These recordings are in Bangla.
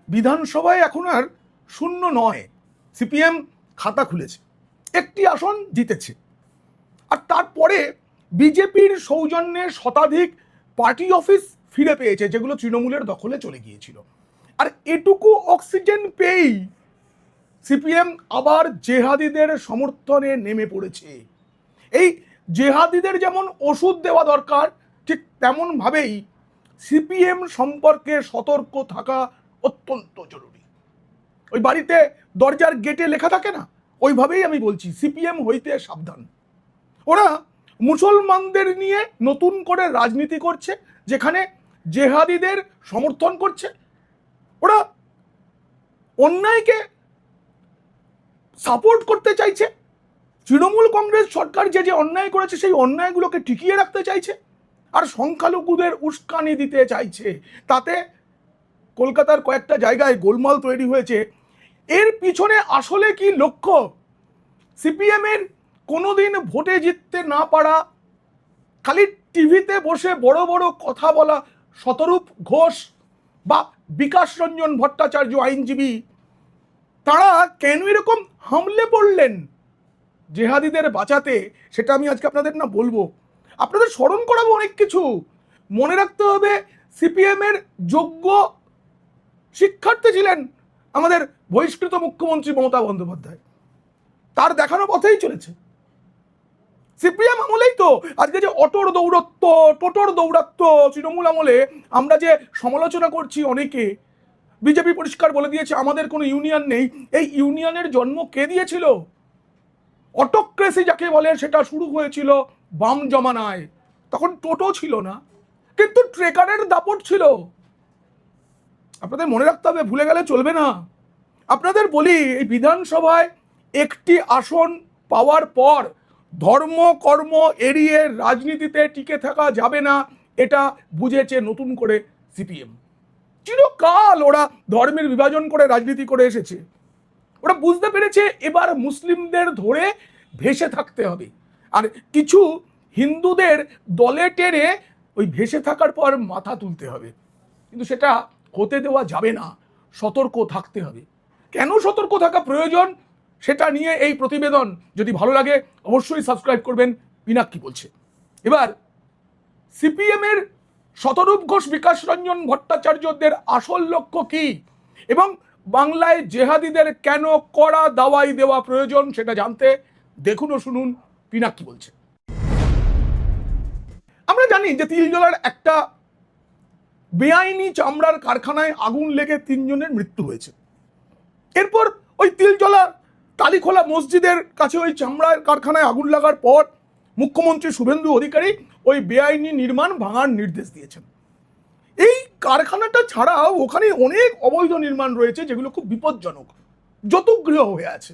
বিধানসভায় এখন আর শূন্য নয়, সিপিএম খাতা খুলেছে, একটি আসন জিতেছে। আর তারপরে বিজেপির সৌজন্যে শতাধিক পার্টি অফিস ফিরে পেয়েছে, যেগুলো তৃণমূলের দখলে চলে গিয়েছিল। আর এটুকু অক্সিজেন পেয়েই সিপিএম আবার জেহাদিদের সমর্থনে নেমে পড়েছে। এই জেহাদিদের যেমন ওষুধ দেওয়া দরকার, ঠিক তেমনভাবেই সিপিএম সম্পর্কে সতর্ক থাকা অত্যন্ত জরুরি। ওই বাড়িতে দরজার গেটে লেখা থাকে না, ওইভাবেই আমি বলছি, সিপিএম হইতে সাবধান। ওরা মুসলমানদের নিয়ে নতুন করে রাজনীতি করছে, যেখানে জেহাদিদের সমর্থন করছে। ওরা অন্যায়কে সাপোর্ট করতে চাইছে। তৃণমূল কংগ্রেস সরকার যে যে অন্যায় করেছে সেই অন্যায়গুলোকে টিকিয়ে রাখতে চাইছে, আর সংখ্যালঘুদের উস্কানি দিতে চাইছে। তাতে কলকাতার কয়েকটা জায়গায় গোলমাল তৈরি হয়েছে। এর পিছনে আসলে কি লক্ষ্য? সিপিএমের কোনোদিন ভোটে জিততে না পারা, খালি টিভিতে বসে বড় বড় কথা বলা শতরূপ ঘোষ বা বিকাশ রঞ্জন ভট্টাচার্য আইনজীবী, তারা কেন এরকম হামলে পড়লেন জেহাদিদের বাঁচাতে, সেটা আমি আজকে আপনাদের না বলবো, আপনাদের স্মরণ করাবো অনেক কিছু। মনে রাখতে হবে, সিপিএম এর যোগ্য শিক্ষার্থী ছিলেন আমাদের বহিষ্কৃত মুখ্যমন্ত্রী মমতা বন্দ্যোপাধ্যায়, তার দেখানো পথেই চলেছে। সিপিএম আমলেই তো আজকে যে অটোর দৌরত্ব, টোটোর দৌরাত্ম, তৃণমূল আমলে আমরা যে সমালোচনা করছি অনেকে, বিজেপি পরিষ্কার বলে দিয়েছে আমাদের কোনো ইউনিয়ন নেই। এই ইউনিয়নের জন্ম কে দিয়েছিল? অটোক্রেসি যাকে বলে, সেটা শুরু হয়েছিল বাম জমানায়। তখন টোটো ছিল না, কিন্তু ট্রেকারের দাপট ছিল। আপনাদের মনে রাখতে হবে, ভুলে গেলে চলবে না। আপনাদের বলি, এই বিধানসভায় একটি আসন পাওয়ার পর ধর্ম কর্ম এড়িয়ে রাজনীতিতে টিকে থাকা যাবে না, এটা বুঝেছে নতুন করে সিপিএম। চিরকাল ওরা ধর্মের বিভাজন করে রাজনীতি করে এসেছে। ওরা বুঝতে পেরেছে এবার মুসলিমদের ধরে ভেসে থাকতে হবে, আর কিছু হিন্দুদের দলে টেনে ওই ভেসে থাকার পর মাথা তুলতে হবে। কিন্তু সেটা হতে দেওয়া যাবে না, সতর্ক থাকতে হবে। কেন সতর্ক থাকা প্রয়োজন সেটা নিয়ে এই প্রতিবেদন। যদি ভালো লাগে অবশ্যই সাবস্ক্রাইব করবেন। পিনাক্কি বলছে। এবার সিপিএম এর শতরূপ ঘোষ, বিকাশ রঞ্জন ভট্টাচার্যদের আসল লক্ষ্য কি, এবং বাংলায় জেহাদিদের কেন কড়া দাওয়াই দেওয়া প্রয়োজন, সেটা জানতে দেখুন ও শুনুন পিনাক্কি বলছে। আমরা জানি যে তিলজলার একটা বেআইনি চামড়ার কারখানায় আগুন লেগে 3 জনের মৃত্যু হয়েছে। এরপর ওই তিলজলা টালিখোলা মসজিদের কাছে ওই চামড়ার কারখানায় আগুন লাগার পর মুখ্যমন্ত্রী শুভেন্দু অধিকারী ওই বেআইনি নির্মাণ ভাঙার নির্দেশ দিয়েছেন। এই কারখানাটা ছাড়াও ওখানে অনেক অবৈধ নির্মাণ রয়েছে, যেগুলো খুব বিপজ্জনক, যতগৃহ হয়ে আছে।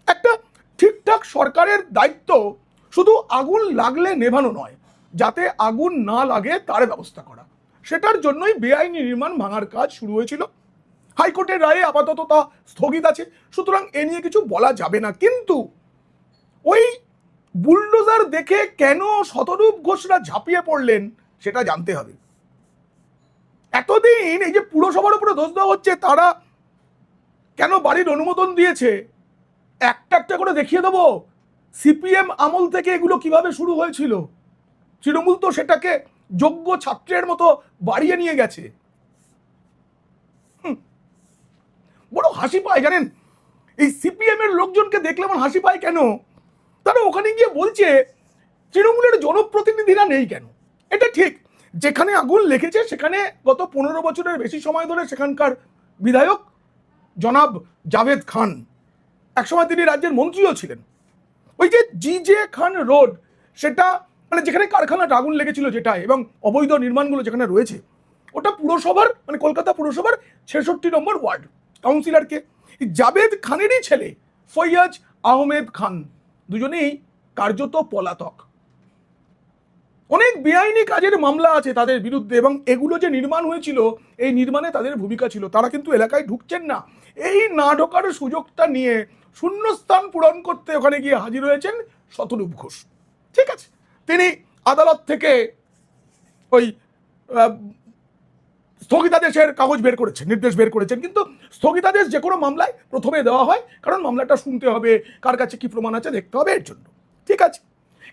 একটা ঠিকঠাক সরকারের দায়িত্ব শুধু আগুন লাগলে নেভানো নয়, যাতে আগুন না লাগে তার ব্যবস্থা করা। সেটার জন্যই বেআইনি নির্মাণ ভাঙার কাজ শুরু হয়েছিল। হাইকোর্টের রায়ে আপাতত তা স্থগিত আছে, সুতরাং এ নিয়ে কিছু বলা যাবে না। কিন্তু ওই বুলডোজার দেখে কেন শতরূপ ঘোষরা ঝাঁপিয়ে পড়লেন সেটা জানতে হবে। এতদিন এই যে পুরসভার উপরে দোষ দেওয়া হচ্ছে, তারা কেন বাড়ির অনুমোদন দিয়েছে, একটা একটা করে দেখিয়ে দেবো। সিপিএম আমল থেকে এগুলো কিভাবে শুরু হয়েছিল। তৃণমূল তো সেটাকে যোগ্য ছাত্রের মতো বাড়িয়ে নিয়ে গেছে। বড় হাসি পায় জানেন, এই সিপিএম এর লোকজনকে দেখলে আমার হাসি পায়। কেন? তারা ওখানে গিয়ে বলছে তৃণমূলের জনপ্রতিনিধিরা নেই কেন। এটা ঠিক, যেখানে আগুন লেগেছে সেখানে গত 15 বছরের বেশি সময় ধরে সেখানকার বিধায়ক জনাব জাভেদ খান, একসময় তিনি রাজ্যের মন্ত্রীও ছিলেন। ওই যে জিজে খান রোড, সেটা মানে যেখানে কারখানাটা আগুন লেগেছিল যেটা, এবং অবৈধ নির্মাণগুলো যেখানে রয়েছে, ওটা পুরসভার মানে কলকাতা পুরসভার 66 নম্বর ওয়ার্ড। কাউন্সিলরকে জাভেদ খানেরই ছেলে ফৈয়াজ আহমেদ খান, দুজনেই কার্যত পলাতক। অনেক বেআইনি কাজের মামলা আছে তাদের বিরুদ্ধে, এবং এগুলো যে নির্মাণ হয়েছিল এই নির্মাণে তাদের ভূমিকা ছিল। তারা কিন্তু এলাকায় ঢুকছেন না। এই না ঢোকার সুযোগটা নিয়ে শূন্যস্থান পূরণ করতে ওখানে গিয়ে হাজির হয়েছেন শতরূপ ঘোষ। ঠিক আছে, তিনি আদালত থেকে ওই স্থগিতাদেশের কাগজ বের করেছেন, নির্দেশ বের করেছেন, কিন্তু স্থগিতাদেশ যে কোনো মামলায় প্রথমে দেওয়া হয়, কারণ মামলাটা শুনতে হবে, কার কাছে কি প্রমাণ আছে দেখতে হবে, এর জন্য। ঠিক আছে,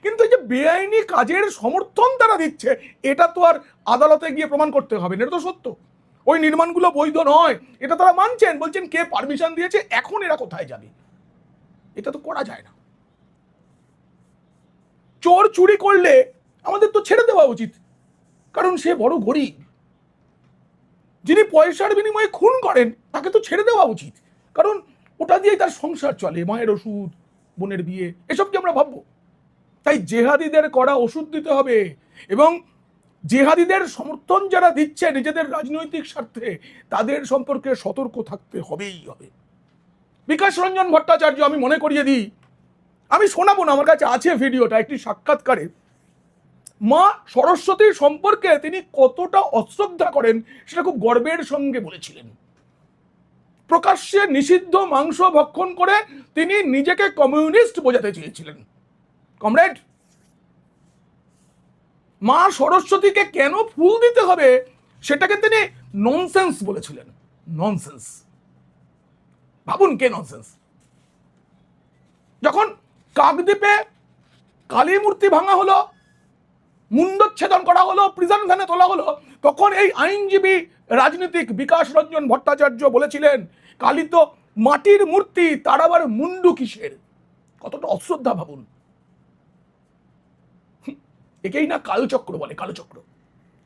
কিন্তু এই যে বেআইনি কাজের সমর্থন তারা দিচ্ছে, এটা তো আর আদালতে গিয়ে প্রমাণ করতে হবে না, এটা তো সত্য। ওই নির্মাণগুলো বৈধ নয়, এটা তারা মানছেন, বলছেন কে পারমিশন দিয়েছে, এখন এরা কোথায় যাবে, এটা তো করা যায় না। চোর চুরি করলে আমাদের তো ছেড়ে দেওয়া উচিত, কারণ সে বড় গরিব। যিনি পয়সার বিনিময়ে খুন করেন তাকে তো ছেড়ে দেওয়া উচিত, কারণ ওটা দিয়েই তার সংসার চলে, মায়ের ওষুধ, বোনের বিয়ে, এসব কি আমরা ভাববো? তাই জেহাদিদের কড়া ওষুধ দিতে হবে, এবং জেহাদিদের সমর্থন যারা দিচ্ছে নিজেদের রাজনৈতিক স্বার্থে, তাদের সম্পর্কে সতর্ক থাকতে হবেই হবে। বিকাশ রঞ্জন ভট্টাচার্য, আমি মনে করিয়ে দিই, আমি শোনাবো না, আমার কাছে আছে ভিডিওটা, একটি সাক্ষাৎকারে মা সরস্বতীর সম্পর্কে তিনি কতটা অশ্রদ্ধা করেন সেটা খুব গর্বের সঙ্গে বলেছিলেন। প্রকাশ্যে নিষিদ্ধ মাংস ভক্ষণ করে তিনি নিজেকে কমিউনিস্ট বোঝাতে চেয়েছিলেন। কমরেড, মা সরস্বতীকে কেন ফুল দিতে হবে সেটাকে তিনি ননসেন্স বলেছিলেন। ননসেন্স, ভাবুন কে ননসেন্স। যখন কাকদ্বীপে কালী মূর্তি ভাঙা হলো, মুন্ডচ্ছেদন করা হলো, প্রিজন ভ্যানে তোলা হলো, তখন এই আইনজীবী রাজনীতিক বিকাশ রঞ্জন ভট্টাচার্য বলেছিলেন, কালী তো মাটির মূর্তি, তার আবার মুন্ডু কিসের? কতটা অশ্রদ্ধা ভাবুন। একেই না কালচক্র বলে, কালচক্র।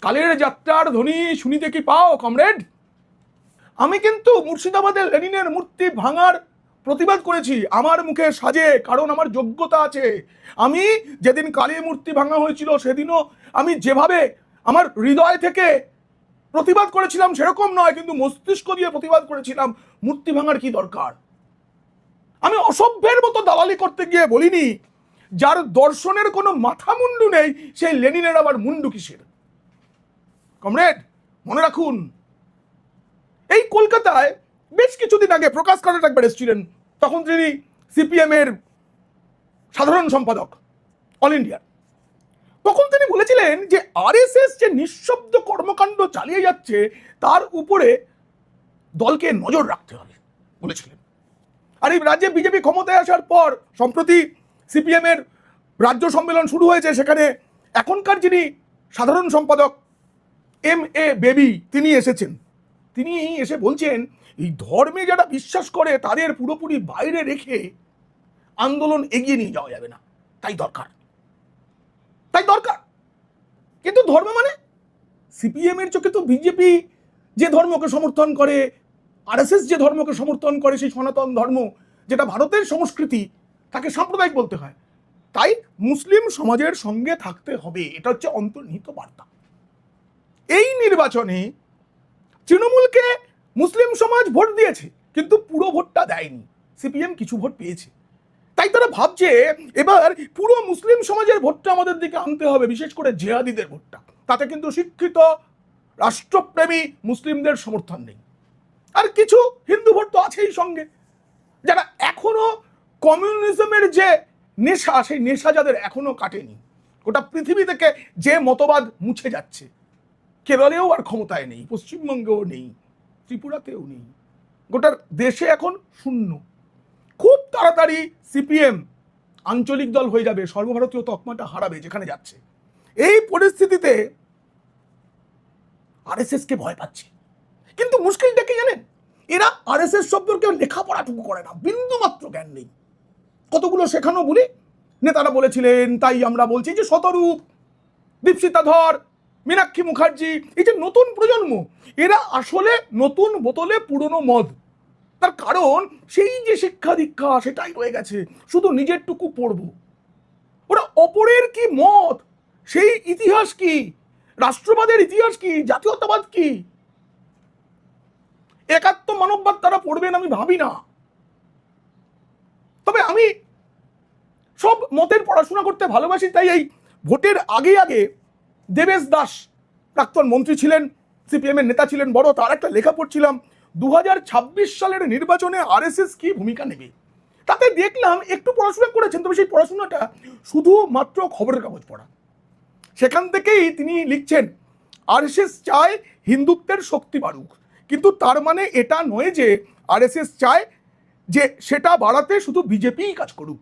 কালের যাত্রার ধ্বনি শুনিতে কি পাও কমরেড? আমি কিন্তু মুর্শিদাবাদের লেনিনের মূর্তি ভাঙার প্রতিবাদ করেছি, আমার মুখে সাজে, কারণ আমার যোগ্যতা আছে। আমি যেদিন কালী মূর্তি ভাঙা হয়েছিল সেদিনও আমি যেভাবে আমার হৃদয় থেকে প্রতিবাদ করেছিলাম সেরকম নয়, কিন্তু মস্তিষ্ক দিয়ে প্রতিবাদ করেছিলাম। মূর্তি ভাঙার কি দরকার? আমি অসভ্যের মতো দালালি করতে গিয়ে বলিনি, যার দর্শনের কোনো মাথা মুন্ডু নেই সেই লেনিনের আবার মুন্ডু কিসের? কমরেড, মনে রাখুন, এই কলকাতায় বেশ কিছুদিন আগে প্রকাশ কারাট একবার এসেছিলেন, তখন তিনি সিপিএম এর সাধারণ সম্পাদক অল ইন্ডিয়ার। তখন তিনি বলেছিলেন যে আরএসএস যে নিঃশব্দ কর্মকাণ্ড চালিয়ে যাচ্ছে তার উপরে দলকে নজর রাখতে হবে বলেছিলেন। আর এই রাজ্যে বিজেপি ক্ষমতায় আসার পর সম্প্রতি সিপিএম এর রাজ্য সম্মেলন শুরু হয়েছে, সেখানে এখনকার যিনি সাধারণ সম্পাদক MA বেবি তিনি এসেছেন। তিনি এসে বলছেন, এই ধর্মে যারা বিশ্বাস করে তাদের পুরোপুরি বাইরে রেখে আন্দোলন এগিয়ে নিয়ে যাওয়া যাবে না, তাই দরকার। কিন্তু ধর্ম মানে সিপিএম এর চোখে তো বিজেপি যে ধর্মকে সমর্থন করে, আরএসএস যে ধর্মকে সমর্থন করে, সেই সনাতন ধর্ম যেটা ভারতের সংস্কৃতি, তাকে সাম্প্রদায়িক বলতে হয়। তাই মুসলিম সমাজের সঙ্গে থাকতে হবে, এটা হচ্ছে অন্তর্নিহিত বার্তা। এই নির্বাচনে তৃণমূলকে মুসলিম সমাজ ভোট দিয়েছে, কিন্তু পুরো ভোটটা দেয়নি, সিপিএম কিছু ভোট পেয়েছে। তাই তারা ভাবছে এবার পুরো মুসলিম সমাজের ভোটটা আমাদের দিকে আনতে হবে, বিশেষ করে জেহাদিদের ভোটটা। তাতে কিন্তু শিক্ষিত রাষ্ট্রপ্রেমী মুসলিমদের সমর্থন নেই। আর কিছু হিন্দু ভোট তো আছেই সঙ্গে, যারা এখনো কমিউনিজমের যে নেশা, সেই নেশা যাদের এখনো কাটেনি। গোটা পৃথিবী থেকে যে মতবাদ মুছে যাচ্ছে, কেরলেও আর ক্ষমতায় নেই, পশ্চিমবঙ্গেও নেই, ত্রিপুরাতেও নেই, গোটা দেশে এখন শূন্য। খুব তাড়াতাড়ি সিপিএম আঞ্চলিক দল হয়ে যাবে, সর্বভারতীয় তকমাটা হারাবে যেখানে যাচ্ছে। এই পরিস্থিতিতে আরএসএস কে ভয় পাচ্ছে। কিন্তু মুশকিলটা কি জানেন? এরা আরএসএস সম্পর্কে লেখাপড়াটুকু করে না, বিন্দু মাত্র জ্ঞান নেই। কতগুলো শেখানো বলি নেতারা বলেছিলেন, তাই আমরা বলছি যে শতরূপ, দীপশিতা ধর, মীনাক্ষী মুখার্জি, এই যে নতুন প্রজন্ম, এরা আসলে নতুন বোতলে পুরনো মদ। তার কারণ সেই যে শিক্ষা দীক্ষা সেটাই রয়ে গেছে, শুধু নিজেরটুকু পড়বো। ওরা অপরের কি মত, সেই ইতিহাস কি, রাষ্ট্রবাদের ইতিহাস কি, জাতীয়তাবাদ কি, একাত্ম মানববাদ তারা পড়বেন আমি ভাবি না। তবে আমি সব মতের পড়াশোনা করতে ভালোবাসি, তাই এই ভোটের আগে দেবেশ দাস প্রাক্তন মন্ত্রী ছিলেন, সিপিএম এর নেতা ছিলেন বড়, তার একটা লেখা পড়ছিলাম 2026 সালের নির্বাচনে আরএসএস কি ভূমিকা নেবে। তাতে দেখলাম একটু পড়াশোনা করেছেন, তবে সেই পড়াশোনাটা শুধুমাত্র খবরের কাগজ পড়া। সেখান থেকেই তিনি লিখছেন, আরএসএস চায় হিন্দুত্বের শক্তি বাড়ুক, কিন্তু তার মানে এটা নয় যে আরএসএস চায় যে সেটা বাড়াতে শুধু বিজেপিই কাজ করুক।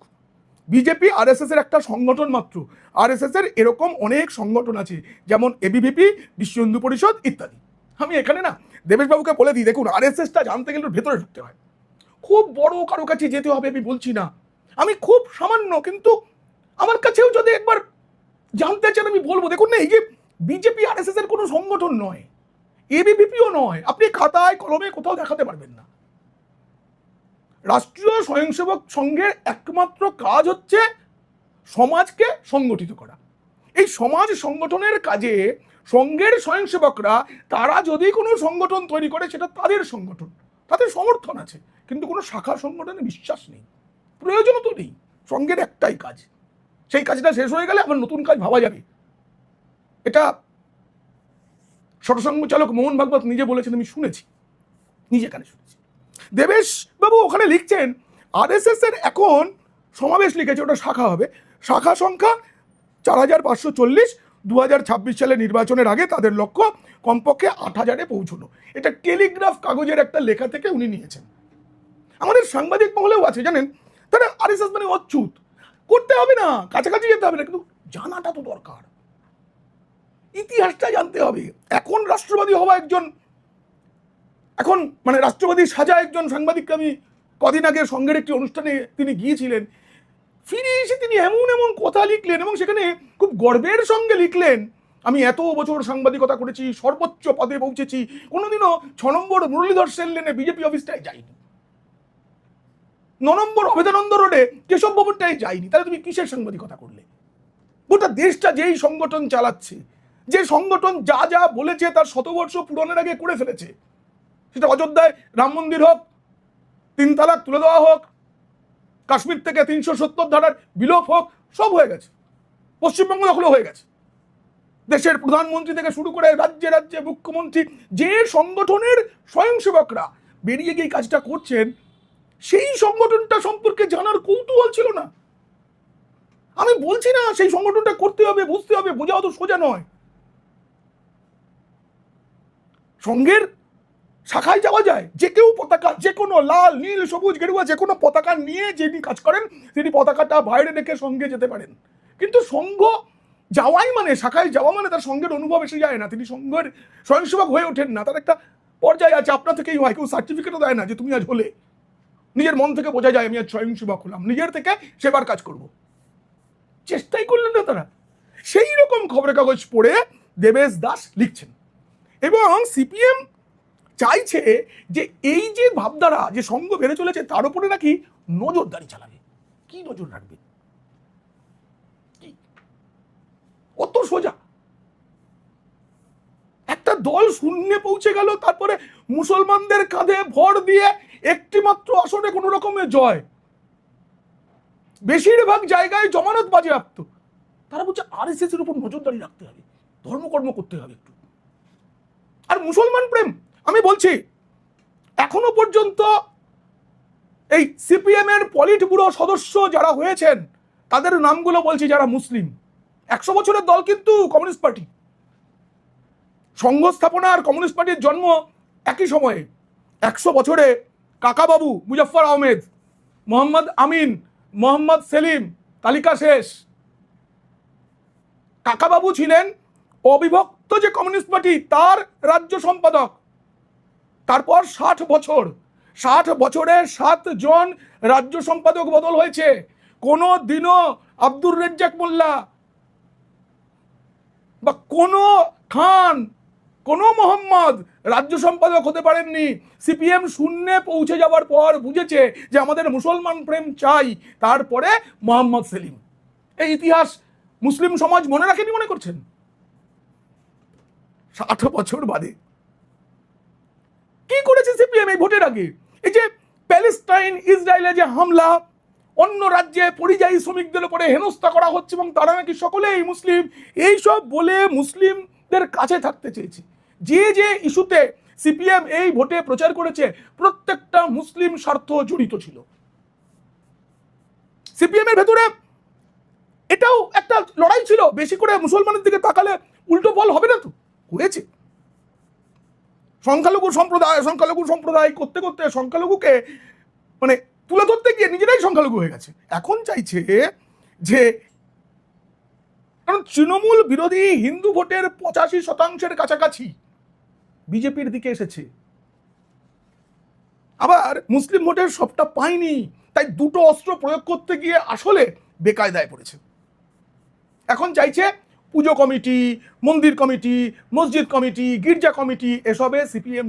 বিজেপি আরএসএস এর একটা সংগঠন মাত্র। আরএসএস এর এরকম অনেক সংগঠন আছে, যেমন এবিভিপি, বিশ্ব হিন্দু পরিষদ ইত্যাদি। আমি এখানে না দেবেশবাবুকে বলে দিই, দেখুন আরএসএসটা জানতে গেলে ভেতরে ঢুকতে হয়, খুব বড় কারো কাছে যেতে হবে আমি বলছি না, আমি খুব সামান্য, কিন্তু আমার কাছেও যদি একবার জানতে চান আমি বলবো, দেখুন না, এই যে বিজেপি আরএসএস এর কোনো সংগঠন নয়, এবিভিপিও নয়, আপনি খাতায় কলমে কোথাও দেখাতে পারবেন না। রাষ্ট্রীয় স্বয়ংসেবক সংঘের একমাত্র কাজ হচ্ছে সমাজকে সংগঠিত করা। এই সমাজ সংগঠনের কাজে সংঘের স্বয়ংসেবকরা তারা যদি কোনো সংগঠন তৈরি করে সেটা তাদের সংগঠন, তাদের সমর্থন আছে, কিন্তু কোনো শাখা সংগঠনে বিশ্বাস নেই, প্রয়োজনও তো নেই। সংঘের একটাই কাজ, সেই কাজটা শেষ হয়ে গেলে আবার নতুন কাজ ভাবা যাবে। এটা সরসংঘ চালক মোহন ভাগবত নিজে বলেছেন, আমি শুনেছি, নিজে কানে শুনেছি। দেবেশ বাবু ওখানে লিখছেন আরএসএস এর এখন সমাবেশ লিখেছে, ওটা শাখা হবে, শাখা সংখ্যা 4540, 2026 সালে নির্বাচনের আগে তাদের লক্ষ্য কমপক্ষে 8000-এ পৌঁছানো। এটা টেলিগ্রাফ কাগজের একটা লেখা থেকে উনি নিয়েছেন। আমাদের সাংবাদিক মহলেও আছে জানেন, তারা আরএসএস মানে অচ্যুত, করতে হবে না, কাছাকাছি যেতে হবে না, কিন্তু জানাটা তো দরকার, ইতিহাসটা জানতে হবে। এখন রাষ্ট্রবাদী হওয়া একজন, এখন মানে রাষ্ট্রবাদী সাজা একজন সাংবাদিককে আমি কদিন আগে সংঘের একটি অনুষ্ঠানে তিনি গিয়েছিলেন, ফিরে এসে তিনি এমন এমন কথা লিখলেন এবং সেখানে খুব গর্বের সঙ্গে লিখলেন, আমি এত বছর সাংবাদিকতা করেছি, সর্বোচ্চ পদে পৌঁছেছি, কোনোদিনও 6 নম্বর মুরলীধর সেন লেনে বিজেপি অফিসটায় যাইনি, 9 নম্বর অভেদানন্দ রোডে কেশব ভবনটায় যাইনি। তাহলে তুমি কিসের সাংবাদিকতা করলে? গোটা দেশটা যেই সংগঠন চালাচ্ছে, যে সংগঠন যা যা বলেছে তার 100 বর্ষ পূরণের আগে করে ফেলেছে, সেটা অযোধ্যায় রাম মন্দির হোক, 3 তালাক তুলে দেওয়া হোক, কাশ্মীর থেকে 370 ধারার বিলোপ হোক, সব হয়ে গেছে, পশ্চিমবঙ্গ দখলও হয়ে গেছে, দেশের প্রধানমন্ত্রী থেকে শুরু করে রাজ্যে রাজ্যে মুখ্যমন্ত্রী, যে সংগঠনের স্বয়ংসেবকরা বেরিয়ে গিয়ে কাজটা করছেন, সেই সংগঠনটা সম্পর্কে জানার কৌতূহল ছিল না। আমি বলছি না সেই সংগঠনটা করতে হবে, বুঝতে হবে, বোঝা অত সোজা নয়। সংঘের শাখায় যাওয়া যায়, যে কেউ পতাকা, যে কোনো লাল নীল সবুজ গেরুয়া যে কোনো পতাকা নিয়ে যিনি কাজ করেন তিনি পতাকাটা বাইরে রেখে সঙ্গে যেতে পারেন, কিন্তু সংঘ যাওয়াই মানে, শাখায় যাওয়া মানে তার সঙ্গের অনুভব এসে যায় না, তিনি সংঘের স্বয়ংসেবক হয়ে ওঠেন না, তার একটা পর্যায়ে আছে, আপনার থেকেই হয়, কেউ সার্টিফিকেটও দেয় না যে তুমি আজ হলে, নিজের মন থেকে বোঝা যায় আমি আজ স্বয়ংসেবক হলাম, নিজের থেকে সেবার কাজ করব, চেষ্টাই করলেন না তারা। সেই রকম খবরের কাগজ পড়ে দেবেশ দাস লিখছেন, এবং সিপিএম চাইছে যে এই যে ভাবধারা, যে সংঘ বেড়ে চলেছে তার উপরে নাকি নজরদারি চালাবে। কি নজর রাখবে? কি অত সোজা? একটা দল শূন্যে পৌঁছে গেল, তারপরে মুসলমানদের কাঁধে ভর দিয়ে একটি মাত্র আসনে কোন রকমের জয়, বেশিরভাগ জায়গায় জমানত বাজেয়াপ্ত, তারা বলছে আরএসএস এর উপর নজরদারি রাখতে হবে, ধর্মকর্ম করতে হবে একটু। আর মুসলমান প্রেম, আমি বলছি এখনো পর্যন্ত এই সিপিএম এর পলিট ব্যুরো সদস্য যারা হয়েছেন তাদের নামগুলো বলছি, যারা মুসলিম, 100 বছরের দল কিন্তু কমিউনিস্ট পার্টি, সংঘ স্থাপনা আর কমিউনিস্ট পার্টির জন্ম একই সময়ে, 100 বছরে কাকাবাবু, মুজফফর আহমেদ, মোহাম্মদ আমিন, মোহাম্মদ সেলিম, তালিকা শেষ। কাকাবাবু ছিলেন অবিভক্ত যে কমিউনিস্ট পার্টি তার রাজ্য সম্পাদক, তারপর 60 বছরে 7 জন রাজ্য সম্পাদক বদল হয়েছে, কোনো দিনও আব্দুর রেজ্জাক মোল্লা বা কোনো খান, কোনো মোহাম্মদ রাজ্য সম্পাদক হতে পারেননি। সিপিএম শূন্যে পৌঁছে যাওয়ার পর বুঝেছে যে আমাদের মুসলমান প্রেম চাই, তারপরে মোহাম্মদ সেলিম। এই ইতিহাস মুসলিম সমাজ মনে রাখেনি মনে করছেন? 60 বছর বাদে কি করেছে সিপিএম এই ভোটের আগে? এই যে প্যালেস্টাইন ইসরায়েলে যে হামলা, অন্য রাজ্যে পরিযায়ী শ্রমিকদের উপরে হেনস্থা করা হচ্ছে এবং তারা নাকি সকলেই মুসলিম, এইসব বলে মুসলিমদের কাছে থাকতে চেয়েছে। যে যে ইস্যুতে সিপিএম এই ভোটে প্রচার করেছে প্রত্যেকটা মুসলিম স্বার্থ জড়িত ছিল। সিপিএম এর ভেতরে এটাও একটা লড়াই ছিল, বেশি করে মুসলমানের দিকে তাকালে উল্টো বল হবে না তো, হয়েছে। সংখ্যালঘু সম্প্রদায় করতে করতে সংখ্যালঘুকে মানে তুলে ধরতে গিয়ে নিজেরাই সংখ্যালঘু হয়ে গেছে। এখন চাইছে যে, কারণ তৃণমূল বিরোধী হিন্দু ভোটের 85% কাছাকাছি বিজেপির দিকে এসেছে, আবার মুসলিম ভোটের সবটা পায়নি, তাই দুটো অস্ত্র প্রয়োগ করতে গিয়ে আসলে বেকায়দায় পড়েছে। এখন চাইছে পুজো কমিটি, মন্দির কমিটি, মসজিদ কমিটি, গির্জা কমিটি এসবে সিপিএম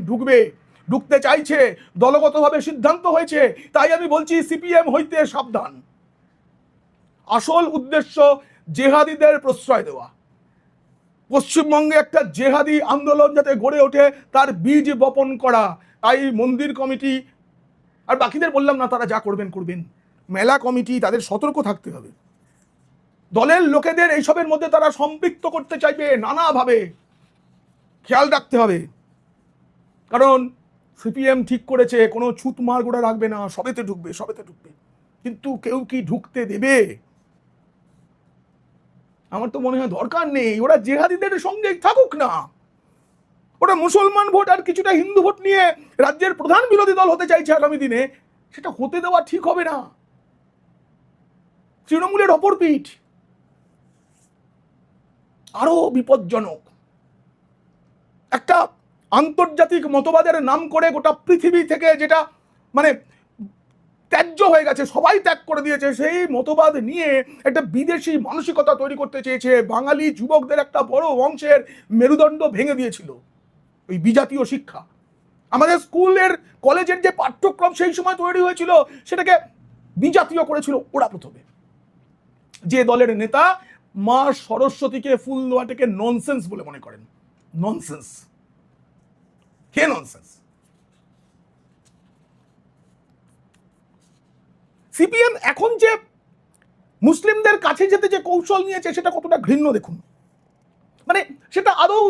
ঢুকতে চাইছে, দলগতভাবে সিদ্ধান্ত হয়েছে। তাই আমি বলছি সিপিএম হইতে সাবধান। আসল উদ্দেশ্য জেহাদিদের প্রশ্রয় দেওয়া, পশ্চিমবঙ্গে একটা জেহাদি আন্দোলন যাতে গড়ে ওঠে তার বীজ বপন করা। তাই মন্দির কমিটি আর বাকিদের বললাম না, তারা যা করবেন করবেন, মেলা কমিটি তাদের সতর্ক থাকতে হবে। দলের লোকেদের এইসবের মধ্যে তারা সম্পৃক্ত করতে চাইবে নানাভাবে, খেয়াল রাখতে হবে। কারণ সিপিএম ঠিক করেছে কোনো ছুত মার গোড়া রাখবে না, সবেতে ঢুকবে। কিন্তু কেউ কি ঢুকতে দেবে? আমার তো মনে হয় দরকার নেই, ওরা জেহাদিদের সঙ্গে থাকুক না। ওরা মুসলমান ভোট আর কিছুটা হিন্দু ভোট নিয়ে রাজ্যের প্রধান বিরোধী দল হতে চাইছে আগামী দিনে, সেটা হতে দেওয়া ঠিক হবে না। তৃণমূলের অপর পিঠ আরো বিপজ্জনক। একটা আন্তর্জাতিক মতবাদের নাম করে গোটা পৃথিবী থেকে যেটা মানে ত্যায্য হয়ে গেছে, সবাই ত্যাগ করে দিয়েছে, সেই মতবাদ নিয়ে একটা বিদেশি মানসিকতা তৈরি করতে চেয়েছে। বাঙালি যুবকদের একটা বড় অংশের মেরুদণ্ড ভেঙে দিয়েছিল ওই বিজাতীয় শিক্ষা। আমাদের স্কুলের কলেজের যে পাঠ্যক্রম সেই সময় তৈরি হয়েছিল, সেটাকে বিজাতীয় করেছিল ওরা প্রথমে। যে দলের নেতা মা সরস্বতীকে ফুল দেওয়াটাকে ননসেন্স বলে মনে করেন। ননসেন্স, কে ননসেন্স? সিপিএম এখন যে মুসলিমদের কাছে যেতে যে কৌশল নিয়েছে সেটা কতটা ঘৃণ্য দেখুন। মানে সেটা আদৌ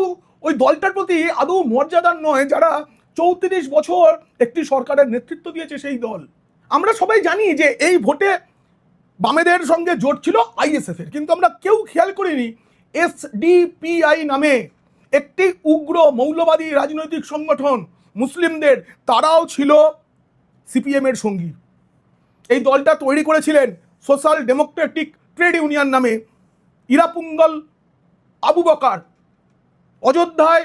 ওই দলটার প্রতি আদৌ মর্যাদার নয় যারা 34 বছর একটি সরকারের নেতৃত্ব দিয়েছে সেই দল। আমরা সবাই জানি যে এই ভোটে বামেদের সঙ্গে জোট ছিল আইএসএফ এর, কিন্তু আমরা কেউ খেয়াল করিনি এসডিপিআই নামে একটি উগ্র মৌলবাদী রাজনৈতিক সংগঠন মুসলিমদের, তারাও ছিল সিপিএম এর সঙ্গী। এই দলটা তৈরি করেছিলেন সোশ্যাল ডেমোক্রেটিক ট্রেড ইউনিয়ন নামে ইরাপুঙ্গল আবু বকার। অযোধ্যায়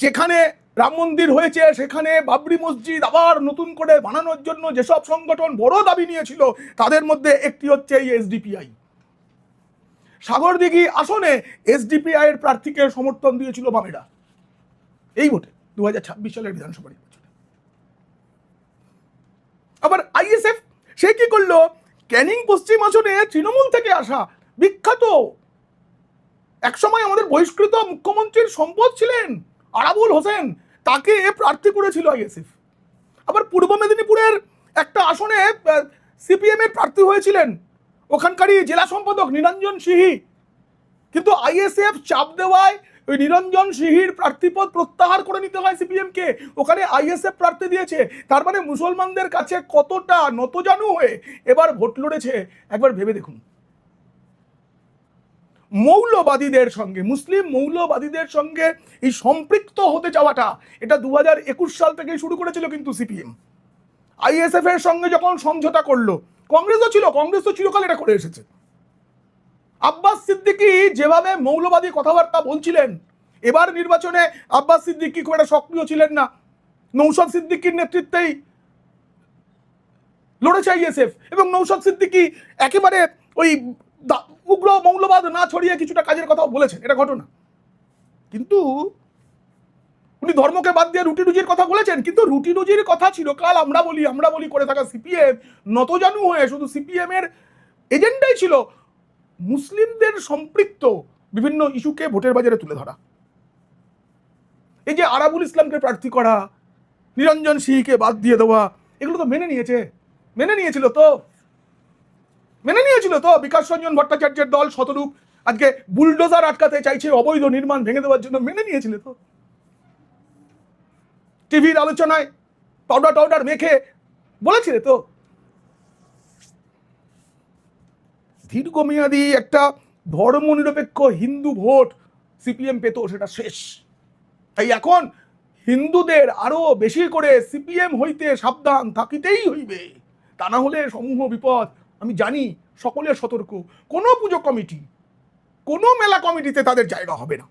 যেখানে রাম মন্দির হয়েছে সেখানে বাবরি মসজিদ আবার নতুন করে বানানোর জন্য যেসব সংগঠন বড় দাবি নিয়েছিল তাদের মধ্যে একটি হচ্ছে এই এসডিপিআই। সাগরদিঘি আসনে এসডিপিআই এর প্রার্থীকে সমর্থন দিয়েছিল বামেরা এই ভোটে 2026 সালের বিধানসভা নির্বাচনে। আবার আইএসএফ সে কি করলো, ক্যানিং পশ্চিম আসনে তৃণমূল থেকে আসা বিখ্যাত একসময় আমাদের বহিষ্কৃত মুখ্যমন্ত্রীর সম্পদ ছিলেন আরাবুল হোসেন, তাকে প্রার্থী করেছিল আইএসএফ। আবার পূর্ব মেদিনীপুরের একটা আসনে সিপিএম এর প্রার্থী হয়েছিলেন ওখানকারই জেলা সম্পাদক নিরঞ্জন সিহি, কিন্তু আইএসএফ চাপ দেওয়ায় ওই নিরঞ্জন সিহির প্রার্থীপদ প্রত্যাহার করে নিতে হয় সিপিএম কে, ওখানে আইএসএফ প্রার্থী দিয়েছে। তার মানে মুসলমানদের কাছে কতটা নতজানু হয়ে এবার ভোট লড়েছে একবার ভেবে দেখুন। মৌলবাদীদের সঙ্গে, মুসলিম মৌলবাদীদের সঙ্গে এই সম্পৃক্ত হতে যাওয়াটা এটা 2021 সাল থেকে শুরু করেছিল কিন্তু সিপিএম। আইএসএফ এর সঙ্গে যখন সমঝোতা করলো, কংগ্রেসও ছিল, কংগ্রেস তো চিরকাল এটা করে এসেছে। আব্বাস সিদ্দিকী যেভাবে মৌলবাদী কথাবার্তা বলছিলেন, এবার নির্বাচনে আব্বাস সিদ্দিকী খুব একটা সক্রিয় ছিলেন না, নৌশাদ সিদ্দিকীর নেতৃত্বেই লড়েছে আইএসএফ, এবং নৌশাদ সিদ্দিকী একেবারে ওই উগ্র মৌলবাদ না ছড়িয়ে কিছুটা কাজের কথাও বলেছেন, এটা ঘটনা। কিন্তু উনি ধর্মকে বাদ দিয়ে রুটি রুজির কথা বলেছেন, কিন্তু রুটি রুজির কথা চিরকাল আমরা বলি করে থাকা সিপিএম নতজানু হয়ে শুধু সিপিএম এর এজেন্ডাই ছিল মুসলিমদের সম্পৃক্ত বিভিন্ন ইস্যুকে ভোটের বাজারে তুলে ধরা। এই যে আরাবুল ইসলামকে প্রার্থী করা, নিরঞ্জন সিংকে বাদ দিয়ে দেওয়া, এগুলো তো মেনে নিয়েছিল তো বিকাশ রঞ্জন ভট্টাচার্যের দল শতরূপ আজকে বুলডোজার আটকাতে চাইছে অবৈধ নির্মাণ ভেঙে দেওয়ার জন্য, মেনে নিয়েছিল তো। টিভির আলোচনায় পাউডার মেখে বলেছিলে তো। দীর্ঘমেয়াদী একটা ধর্মনিরপেক্ষ হিন্দু ভোট সিপিএম পেত, সেটা শেষ। তাই এখন হিন্দুদের আরো বেশি করে সিপিএম হইতে সাবধান থাকিতেই হইবে, তা না হলে সমূহ বিপদ। আমি জানি সকলের সতর্ক, কোনো পুজো কমিটি, কোনো মেলা কমিটিতে তাদের জায়গা হবে না।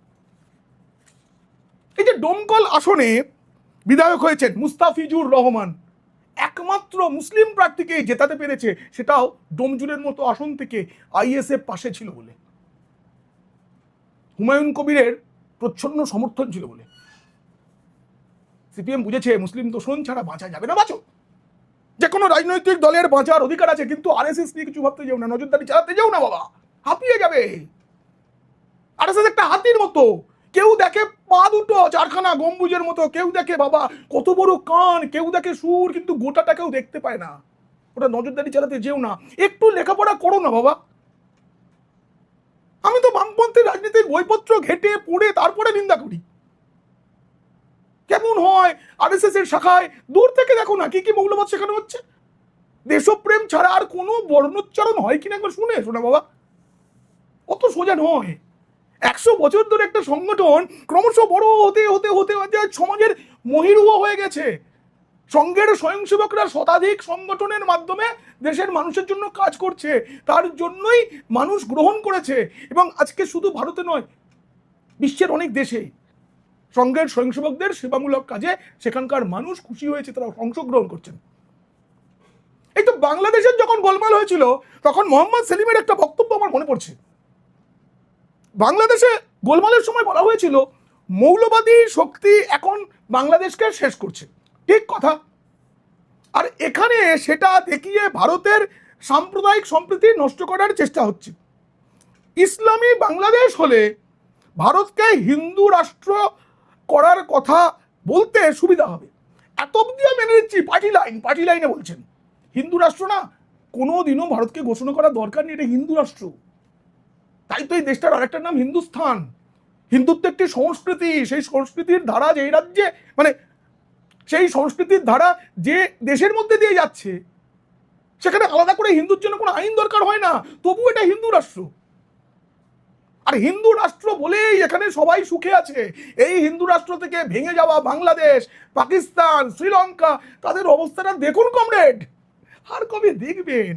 এই যে ডোমকল আসনে বিধায়ক হয়েছেন মুস্তাফিজুর রহমান, একমাত্র মুসলিম প্রার্থীকে জেতাতে পেরেছে, সেটাও ডোমজুরের মতো আসন থেকে আইএসএফ পাশে ছিল বলে, হুমায়ুন কবিরের প্রচ্ছন্ন সমর্থন ছিল বলে। সিপিএম বুঝেছে মুসলিম তোষণ ছাড়া বাঁচা যাবে না। বাঁচো, যে কোনো রাজনৈতিক দলের বাঁচার অধিকার আছে, কিন্তু আরএসএস নিয়ে কিছু ভাবতে যাও না, নজরদারি চালাতে যাও না বাবা, হাঁপিয়ে যাবে। আরএসএস একটা হাতির মতো, কেউ দেখে পা দুটো চারখানা গম্বুজের মতো, কেউ দেখে বাবা কত বড় কান, কেউ দেখে সুর, কিন্তু গোটাটা কেউ দেখতে পায় না। ওটা নজরদারি চালাতে যেও না, একটু লেখাপড়া করো না বাবা। আমি তো বামপন্থী রাজনীতির বইপত্র ঘেটে পড়ে তারপরে নিন্দা করি। কেমন হয় আরএসএস এর শাখায়, দূর থেকে দেখো না কি কি মৌলবাদ শেখানো হচ্ছে। দেশপ্রেম ছাড়া আর কোনো বর্ণোচ্চারণ হয় কিনা একবার শুনে শোনা বাবা, অত সোজা নয়। 100 বছর ধরে একটা সংগঠন ক্রমশ বড় হতে হতে হতে হতে সমাজের মহিরুহ হয়ে গেছে। সংঘের স্বয়ংসেবকরা শতাধিক সংগঠনের মাধ্যমে দেশের মানুষের জন্য কাজ করছে, তার জন্যই মানুষ গ্রহণ করেছে। এবং আজকে শুধু ভারতে নয়, বিশ্বের অনেক দেশে সংঘের স্বয়ংসেবকদের সেবামূলক কাজে সেখানকার মানুষ খুশি হয়েছে, তারা অংশগ্রহণ করছেন। এই তো বাংলাদেশের যখন গোলমাল হয়েছিল, তখন মোহাম্মদ সেলিমের একটা বক্তব্য আমার মনে পড়ছে। বাংলাদেশে গোলমালের সময় বলা হয়েছিল মৌলবাদী শক্তি এখন বাংলাদেশকে শেষ করছে, ঠিক কথা। আর এখানে সেটা দেখিয়ে ভারতের সাম্প্রদায়িক সম্প্রীতি নষ্ট করার চেষ্টা হচ্ছে। ইসলামী বাংলাদেশ হলে ভারতকে হিন্দু রাষ্ট্র করার কথা বলতে সুবিধা হবে, এত অব্দি মেনে নিচ্ছি। পার্টি লাইনে বলছেন হিন্দু রাষ্ট্র না, কোনোদিনও ভারতকে ঘোষণা করার দরকার নেই, এটা হিন্দু রাষ্ট্র। তাই তো এই দেশটার আরেকটার নাম হিন্দুস্থান। হিন্দুত্ব একটি সংস্কৃতি, সেই সংস্কৃতির ধারা যে রাজ্যে, মানে সেই সংস্কৃতির ধারা যে দেশের মধ্যে দিয়ে যাচ্ছে, সেখানে আলাদা করে হিন্দুর জন্য কোনো আইন দরকার হয় না, তবু এটা হিন্দু রাষ্ট্র। আর হিন্দু রাষ্ট্র বলেই এখানে সবাই সুখে আছে। এই হিন্দু রাষ্ট্র থেকে ভেঙে যাওয়া বাংলাদেশ, পাকিস্তান, শ্রীলঙ্কা, তাদের অবস্থাটা দেখুন কমরেড, আর কবে দেখবেন?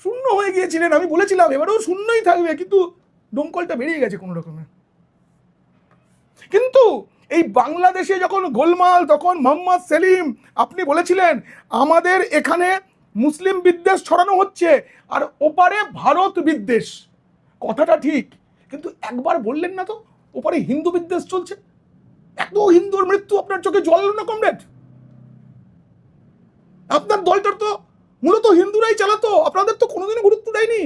শূন্য হয়ে গিয়েছিলেন, আমি বলেছিলাম এবারেও শূন্যই থাকবে, কিন্তু ডোমকলটা বেরিয়ে গেছে কোনো রকমে। কিন্তু এই বাংলাদেশে যখন গোলমাল, তখন মোহাম্মদ সেলিম আপনি বলেছিলেন আমাদের এখানে মুসলিম বিদ্বেষ ছড়ানো হচ্ছে আর ওপারে ভারত বিদ্বেষ। কথাটা ঠিক, কিন্তু একবার বললেন না তো ওপারে হিন্দু বিদ্বেষ চলছে। এত হিন্দুর মৃত্যু আপনার চোখে জল না কমরেড? আপনার দলটার তো মূলত হিন্দুরাই চালাতো, আপনাদের তো কোনোদিনও গুরুত্ব দেয়নি।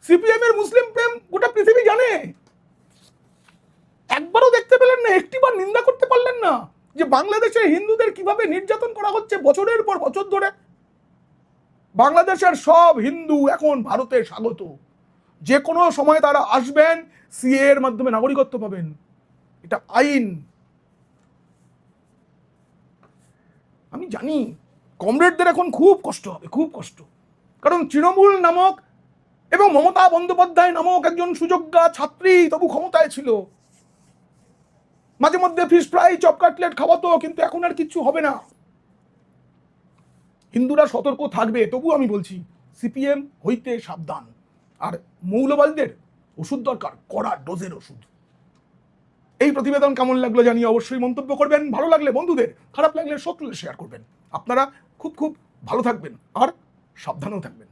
সিপিএম এর মুসলিম প্রেম গোটা পৃথিবী জানে, একবারও দেখতে পেলেন না, একটিবার নিন্দা করতে পারলেন না যে বাংলাদেশের হিন্দুদের কিভাবে নির্যাতন করা হচ্ছে বছরের পর বছর ধরে। বাংলাদেশের সব হিন্দু এখন ভারতে স্বাগত, যে কোনো সময় তারা আসবেন, সিএ এর মাধ্যমে নাগরিকত্ব পাবেন, এটা আইন। আমি জানি কমরেডদের এখন খুব কষ্ট হবে, খুব কষ্ট, কারণ তৃণমূল নামক এবং মমতা বন্দ্যোপাধ্যায় নামক একজন সুযোগ্যা ছাত্রী তবু ক্ষমতায় ছিল, মাঝে মধ্যে ফিশ ফ্রাই চপ কাটলেট খাওয়াতো, কিন্তু এখন আর কিচ্ছু হবে না। হিন্দুরা সতর্ক থাকবে, তবু আমি বলছি সিপিএম হইতে সাবধান। আর মৌলবাদীদের ওষুধ দরকার, কড়া ডোজের ওষুধ। এই প্রতিবেদন কেমন লাগলো জানিয়ে অবশ্যই মন্তব্য করবেন, ভালো লাগলে বন্ধুদের, খারাপ লাগলে শত্রুদের শেয়ার করবেন। আপনারা খুব খুব ভালো থাকবেন আর সাবধানেও থাকবেন।